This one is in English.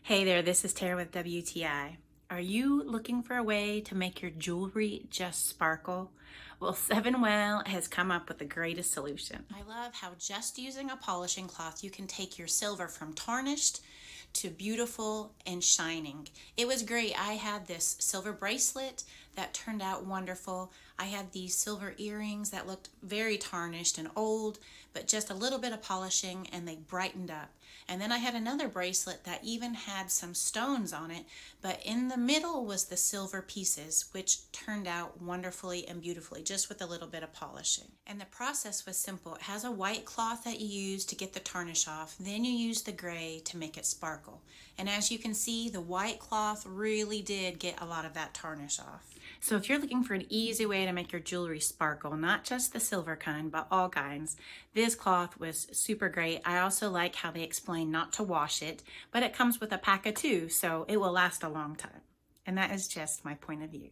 Hey there, this is Tara with WTI. Are you looking for a way to make your jewelry just sparkle? Well, SEVENWELL has come up with the greatest solution. I love how just using a polishing cloth, you can take your silver from tarnished to beautiful and shining. It was great. I had this silver bracelet that turned out wonderful. I had these silver earrings that looked very tarnished and old, but just a little bit of polishing and they brightened up. And then I had another bracelet that even had some stones on it, but in the middle was the silver pieces, which turned out wonderfully and beautifully just with a little bit of polishing. And the process was simple. It has a white cloth that you use to get the tarnish off. Then you use the gray to make it sparkle. And as you can see, the white cloth really did get a lot of that tarnish off. So if you're looking for an easy way to make your jewelry sparkle, not just the silver kind, but all kinds, this cloth was super great. I also like how they explain not to wash it, but it comes with a pack of two, so it will last a long time. And that is just my point of view.